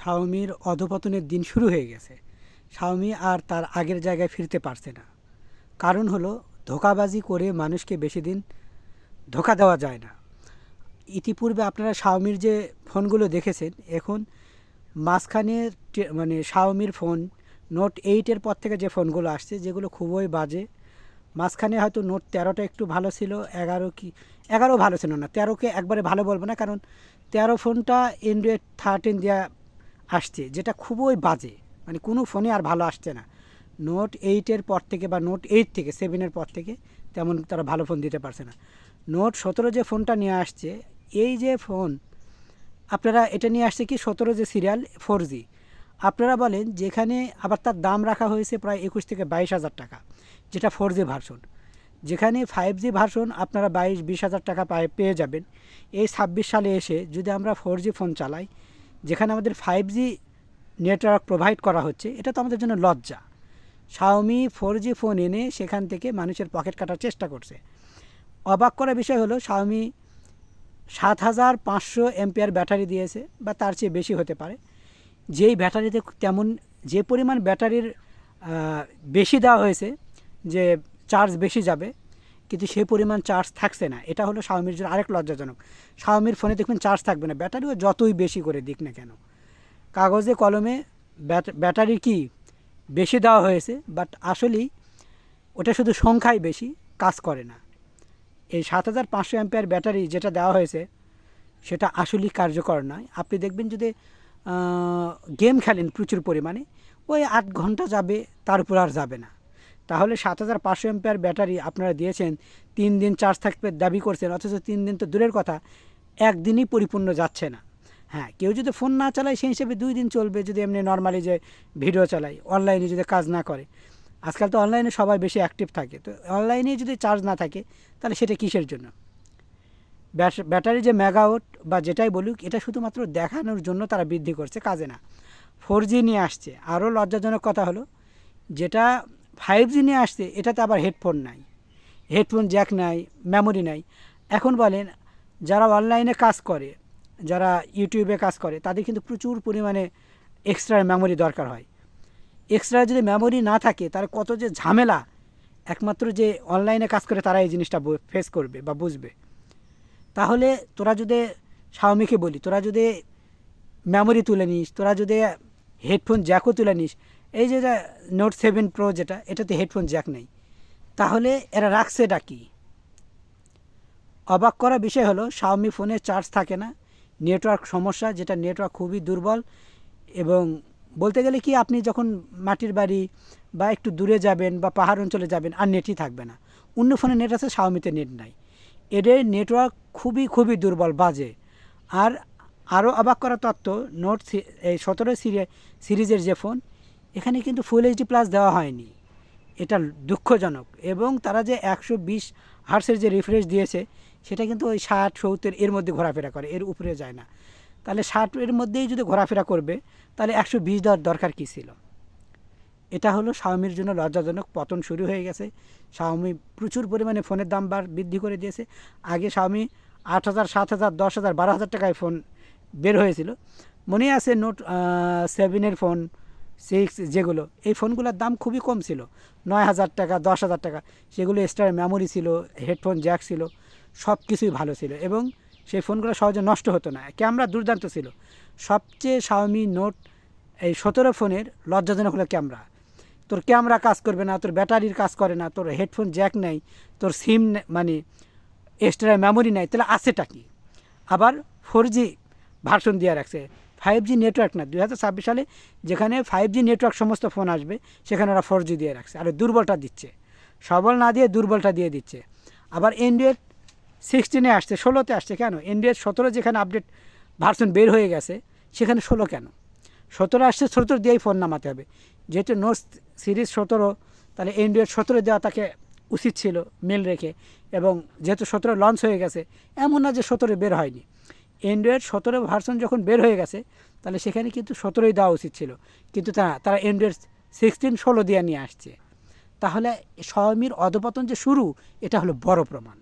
শাওমির অধঃপতনের দিন শুরু হয়ে গেছে। শাওমি আর তার আগের জায়গায় ফিরতে পারছে না। কারণ হলো ধোঁকাবাজি করে মানুষকে বেশি দিন ধোঁকা দেওয়া যায় না। ইতিপূর্বে আপনারা শাওমির যে ফোনগুলো দেখেছেন, এখন মাঝখানে মানে শাওমির ফোন নোট 8-এর পর থেকে যে ফোনগুলো আসছে যেগুলো খুবই বাজে। মাঝখানে হয়তো নোট 13টা একটু ভালো ছিল, 11 ভালো ছিল না, 13কে একবারে ভালো বলবো না, কারণ 13 ফোনটা অ্যান্ড্রয়েড 13 দেওয়া আসছে, যেটা খুবই বাজে, মানে কোনো ফোনে আর ভালো আসছে না। নোট 8-এর পর থেকে বা নোট 8 থেকে 7-এর পর থেকে তেমন তারা ভালো ফোন দিতে পারছে না। নোট 17 যে ফোনটা নিয়ে আসছে, এই যে ফোন আপনারা এটা নিয়ে আসছে কি 17 যে সিরিয়াল 4G, আপনারা বলেন যেখানে আবার তার দাম রাখা হয়েছে প্রায় 21 থেকে 22 হাজার টাকা, যেটা 4G ভার্সন। যেখানে 5G ভার্সন আপনারা 22-20 হাজার টাকা পেয়ে যাবেন। এই 26 সালে এসে যদি আমরা 4G ফোন চালাই, যেখানে আমাদের 5G নেটওয়ার্ক প্রোভাইড করা হচ্ছে, এটা তো আমাদের জন্য লজ্জা। শাওমি 4G ফোন এনে সেখান থেকে মানুষের পকেট কাটার চেষ্টা করছে। অবাক করা বিষয় হলো শাওমি 7500 এমপিআর ব্যাটারি দিয়েছে, বা তার চেয়ে বেশি হতে পারে। যেই ব্যাটারিতে তেমন যে পরিমাণ ব্যাটারির বেশি দেওয়া হয়েছে যে চার্জ বেশি যাবে, কিন্তু সেই পরিমাণ চার্জ থাকছে না। এটা হলো শাওমির জন্য আরেক লজ্জাজনক। শাওমির ফোনে দেখবেন চার্জ থাকবে না, ব্যাটারিও যতই বেশি করে দিক না কেন। কাগজে কলমে ব্যাটারি কি বেশি দেওয়া হয়েছে, বাট আসলেই ওটা শুধু সংখ্যায় বেশি, কাজ করে না। এই 7500 এমপিআর ব্যাটারি যেটা দেওয়া হয়েছে সেটা আসলেই কার্যকর নয়। আপনি দেখবেন যদি গেম খেলেন প্রচুর পরিমাণে, ওই 8 ঘন্টা যাবে, তার উপর আর যাবে না। তাহলে 7500 এমপিআর ব্যাটারি আপনারা দিয়েছেন, 3 দিন চার্জ থাকবে দাবি করছেন, অথচ 3 দিন তো দূরের কথা, একদিনই পরিপূর্ণ যাচ্ছে না। হ্যাঁ, কেউ যদি ফোন না চালায় সেই হিসেবে 2 দিন চলবে, যদি এমনি নর্মালি যে ভিডিও চালায়, অনলাইনে যদি কাজ না করে। আজকাল তো অনলাইনে সবাই বেশি অ্যাক্টিভ থাকে, তো অনলাইনে যদি চার্জ না থাকে তাহলে সেটা কিসের জন্য? ব্যাটারি যে মেগাওয়াট বা যেটাই বলুক, এটা শুধুমাত্র দেখানোর জন্য তারা বৃদ্ধি করছে, কাজে না। 4G নিয়ে আসছে, আরও লজ্জাজনক কথা হলো যেটা 5G নিয়ে আসছে, এটাতে আবার হেডফোন নাই, হেডফোন জ্যাক নাই, মেমোরি নাই। এখন বলেন যারা অনলাইনে কাজ করে, যারা ইউটিউবে কাজ করে, তাদের কিন্তু প্রচুর পরিমাণে এক্সট্রা মেমোরি দরকার হয়। এক্সট্রা যদি মেমোরি না থাকে তার কত যে ঝামেলা, একমাত্র যে অনলাইনে কাজ করে তারা এই জিনিসটা ফেস করবে বা বুঝবে। তাহলে তোরা যদি, শাওমিকে বলি, তোরা যদি মেমোরি তুলে নিস, তোরা যদি হেডফোন জ্যাকও তুলে নিস, এই যে নোট 7 প্রো যেটা, এটাতে হেডফোন জ্যাক নেই, তাহলে এরা রাখছে এটা কি? অবাক করা বিষয় হলো শাওমি ফোনে চার্জ থাকে না, নেটওয়ার্ক সমস্যা, যেটা নেটওয়ার্ক খুবই দুর্বল। এবং বলতে গেলে কি, আপনি যখন মাটির বাড়ি বা একটু দূরে যাবেন বা পাহাড় অঞ্চলে যাবেন, আর নেটই থাকবে না। অন্য ফোনে নেট আছে, শাওমিতে নেট নাই। এদের নেটওয়ার্ক খুবই খুবই দুর্বল, বাজে। আর আরও অবাক করা তথ্য, নোট এই 17 সিরিজের যে ফোন, এখানে কিন্তু ফুল এইচডি প্লাস দেওয়া হয়নি। এটা দুঃখজনক। এবং তারা যে 120 হার্টসের যে রিফ্রেশ দিয়েছে, সেটা কিন্তু ওই 60-70 এর মধ্যে ঘোরাফেরা করে, এর উপরে যায় না। তাহলে 60 এর মধ্যেই যদি ঘোরাফেরা করবে, তাহলে 120 দেওয়ার দরকার কী ছিল? এটা হলো শাওমির জন্য লজ্জাজনক। পতন শুরু হয়ে গেছে। শাওমি প্রচুর পরিমাণে ফোনের দাম বৃদ্ধি করে দিয়েছে। আগে শাওমি 8,000, 7,000, 10,000, 12,000 টাকায় ফোন বের হয়েছিল। মনে আছে নোট 7-এর ফোন, 6 যেগুলো, এই ফোনগুলোর দাম খুবই কম ছিল, 9,000 টাকা, 10,000 টাকা। সেগুলো এক্সট্রা মেমোরি ছিল, হেডফোন জ্যাক ছিল, সব কিছুই ভালো ছিল, এবং সেই ফোনগুলো সহজে নষ্ট হতো না, ক্যামেরা দুর্দান্ত ছিল। সবচেয়ে শাওমি নোট এই 17 ফোনের লজ্জাজনক হলো ক্যামেরা। তোর ক্যামেরা কাজ করবে না, তোর ব্যাটারির কাজ করে না, তোর হেডফোন জ্যাক নেই, তোর সিম মানে এক্সট্রা মেমোরি নেই, তাহলে আছেটা কি? আবার 4G ভার্সন দিয়ে রাখছে, 5G নেটওয়ার্ক না। 2026 সালে যেখানে 5G নেটওয়ার্ক সমস্ত ফোন আসবে, সেখানে ওরা 4G দিয়ে রাখছে, আর দুর্বলটা দিচ্ছে, সবল না দিয়ে দুর্বলটা দিয়ে দিচ্ছে। আবার অ্যান্ড্রয়েড 16-এ আসছে, 16-তে আসছে কেন? অ্যান্ড্রয়েড 17 যেখানে আপডেট ভার্সন বের হয়ে গেছে, সেখানে 16 কেন? 17 আসছে, 17 দিয়েই ফোন নামাতে হবে। যেহেতু নোট সিরিজ 17, তাহলে অ্যান্ড্রয়েড 17 দেওয়া তাকে উচিত ছিল মেল রেখে। এবং যেহেতু 17 লঞ্চ হয়ে গেছে, এমন না যে 17 বের হয়নি। অ্যান্ড্রয়েড 17 ভার্সন যখন বের হয়ে গেছে, তাহলে সেখানে কিন্তু 17ই দেওয়া উচিত ছিল, কিন্তু তারা অ্যান্ড্রয়েড 16 দিয়ে নিয়ে আসছে। তাহলে শাওমির অধঃপতন যে শুরু, এটা হলো বড় প্রমাণ।